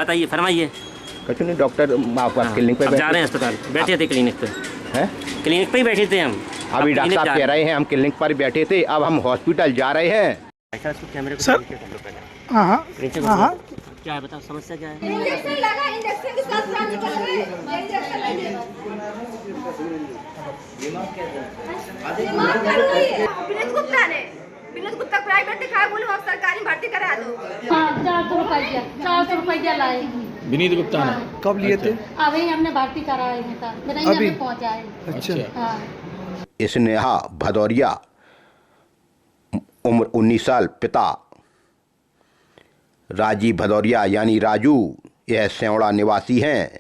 बताइए, फरमाइए। कुछ नहीं डॉक्टर, आप क्लिनिक पे अब जा रहे हैं अस्पताल, बैठे थे क्लिनिक पे। हैं? क्लिनिक पे ही बैठे थे हम। अभी डॉक्टर साहब कह रहे हैं हम क्लिनिक पर बैठे थे, अब हम हॉस्पिटल जा रहे हैं। सर हाँ हाँ हाँ, क्या है बताओ, समस्या क्या है? इंजेक्शन लगा, इंजेक्शन के साथ साथ निकल रहे हैं। इंजेक्शन लगे। दिमाग कर रही है। विनोद गुप्ता प्राइवेट दिखाया, बोले आप सरकारी भर्ती करा दो। 400 रुपया लाए। विनीत गुप्ता ने कब लिए थे? अभी हमने भर्ती कराए हैं था, मेरा यहाँ पे पहुँचा है। अच्छा। हाँ। स्नेहा भदौरिया, उम्र 19 साल, पिता राजीव भदौरिया यानी राजू, यह सेवड़ा निवासी हैं।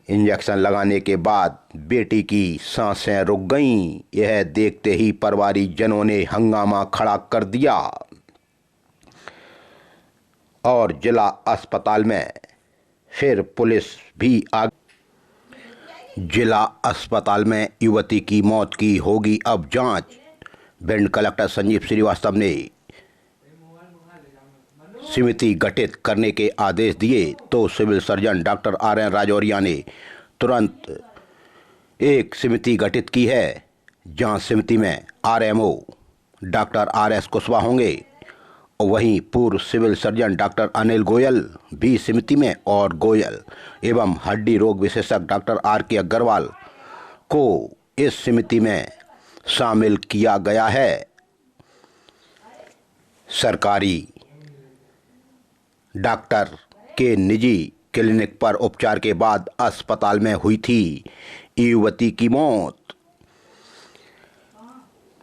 इंजेक्शन लगाने के बाद बेटी की सांसें रुक गईं। यह देखते ही परिवारजनों ने हंगामा खड़ा कर दिया और जिला अस्पताल में फिर पुलिस भी आ गई। जिला अस्पताल में युवती की मौत की होगी अब जांच। भिंड कलेक्टर संजीव श्रीवास्तव ने समिति गठित करने के आदेश दिए तो civil surgeon doctor R N. Rajauria ने तुरंत एक समिति गठित की है। जांच समिति में आरएमओ डॉक्टर आर.एस. कुशवाहा होंगे, वहीं पूर्व civil surgeon doctor Anil Goyal भी समिति में, और गोयल एवं हड्डी रोग विशेषज्ञ डॉक्टर आर.के. अग्रवाल को इस समिति में शामिल किया गया है। सरकारी डॉक्टर के निजी क्लिनिक पर उपचार के बाद अस्पताल में हुई थी युवती की मौत।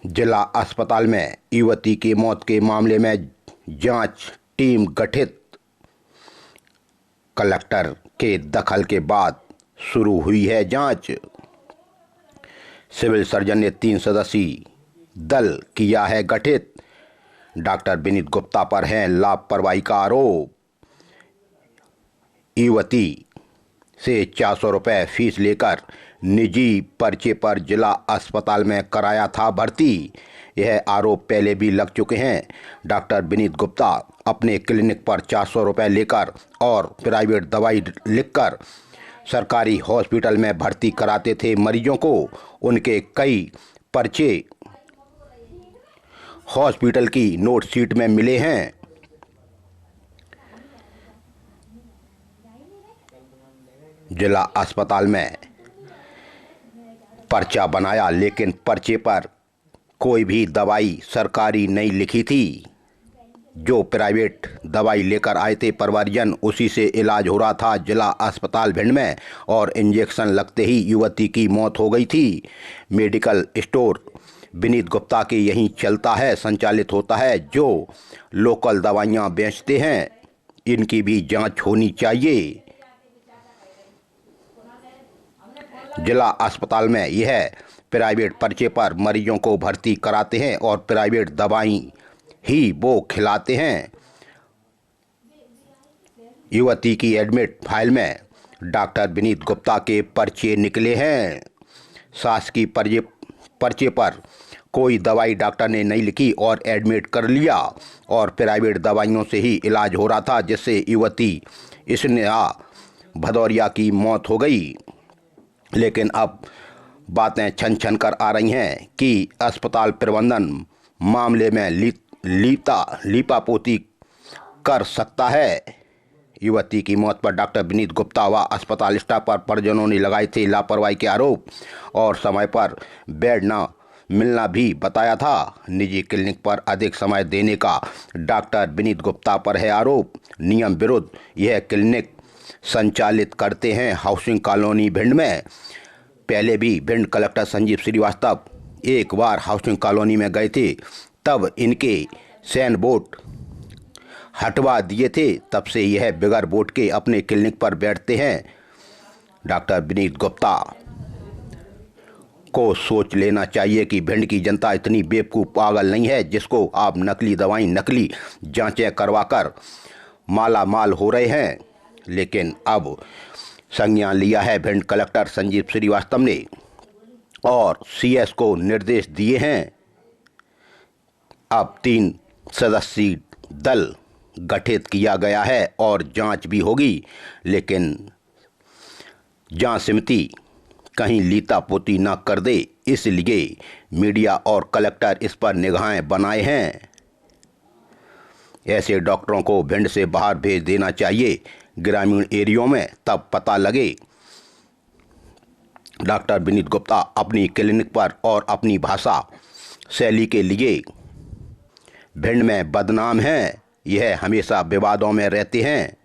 जिला अस्पताल में युवती की मौत के मामले में जांच टीम गठित कलेक्टर के दखल के बाद शुरू हुई है जांच। सिविल सर्जन ने 3 सदस्यीय दल किया है गठित। डॉक्टर विनीत गुप्ता पर है लापरवाही का आरोप। युवती से 400 रुपये फीस लेकर निजी पर्चे पर जिला अस्पताल में कराया था भर्ती। यह आरोप पहले भी लग चुके हैं। डॉक्टर विनीत गुप्ता अपने क्लिनिक पर 400 रुपये लेकर और प्राइवेट दवाई लिखकर सरकारी हॉस्पिटल में भर्ती कराते थे मरीजों को। उनके कई पर्चे हॉस्पिटल की नोट शीट में मिले हैं। जिला अस्पताल में पर्चा बनाया, लेकिन पर्चे पर कोई भी दवाई सरकारी नहीं लिखी थी। जो प्राइवेट दवाई लेकर आए थे परिवारजन, उसी से इलाज हो रहा था जिला अस्पताल भिंड में, और इंजेक्शन लगते ही युवती की मौत हो गई थी। मेडिकल स्टोर विनीत गुप्ता के यहीं चलता है, संचालित होता है, जो लोकल दवाइयाँ बेचते हैं। इनकी भी जांच होनी चाहिए। जिला अस्पताल में यह प्राइवेट पर्चे पर मरीजों को भर्ती कराते हैं और प्राइवेट दवाई ही वो खिलाते हैं। युवती की एडमिट फाइल में डॉक्टर विनीत गुप्ता के पर्चे निकले हैं। शासकीय पर्चे पर कोई दवाई डॉक्टर ने नहीं लिखी और एडमिट कर लिया, और प्राइवेट दवाइयों से ही इलाज हो रहा था, जिससे युवती स्नेहा भदौरिया की मौत हो गई। लेकिन अब बातें छन छन कर आ रही हैं कि अस्पताल प्रबंधन मामले में लीपापोती कर सकता है। युवती की मौत पर डॉक्टर विनीत गुप्ता व अस्पताल स्टाफ पर परिजनों ने लगाए थे लापरवाही के आरोप और समय पर बेड न मिलना भी बताया था। निजी क्लिनिक पर अधिक समय देने का डॉक्टर विनीत गुप्ता पर है आरोप। नियम विरुद्ध यह क्लिनिक संचालित करते हैं हाउसिंग कॉलोनी भिंड में। पहले भी भिंड कलेक्टर संजीव श्रीवास्तव एक बार हाउसिंग कॉलोनी में गए थे, तब इनके सैन बोर्ड हटवा दिए थे। तब से यह बिगर बोर्ड के अपने क्लिनिक पर बैठते हैं। डॉक्टर विनीत गुप्ता को सोच लेना चाहिए कि भिंड की जनता इतनी बेवकूफ़ पागल नहीं है जिसको आप नकली दवाई, नकली जांचें करवाकर माला माल हो रहे हैं। लेकिन अब संज्ञान लिया है भिंड कलेक्टर संजीव श्रीवास्तव ने और सीएस को निर्देश दिए हैं। अब 3 सदस्यीय दल गठित किया गया है और जांच भी होगी, लेकिन जांच समिति कहीं लीतापोती न कर दे, इसलिए मीडिया और कलेक्टर इस पर निगाहें बनाए हैं। ऐसे डॉक्टरों को भिंड से बाहर भेज देना चाहिए, ग्रामीण एरियो में, तब पता लगे। डॉक्टर विनीत गुप्ता अपनी क्लिनिक पर और अपनी भाषा शैली के लिए भिंड में बदनाम हैं। यह हमेशा विवादों में रहते हैं।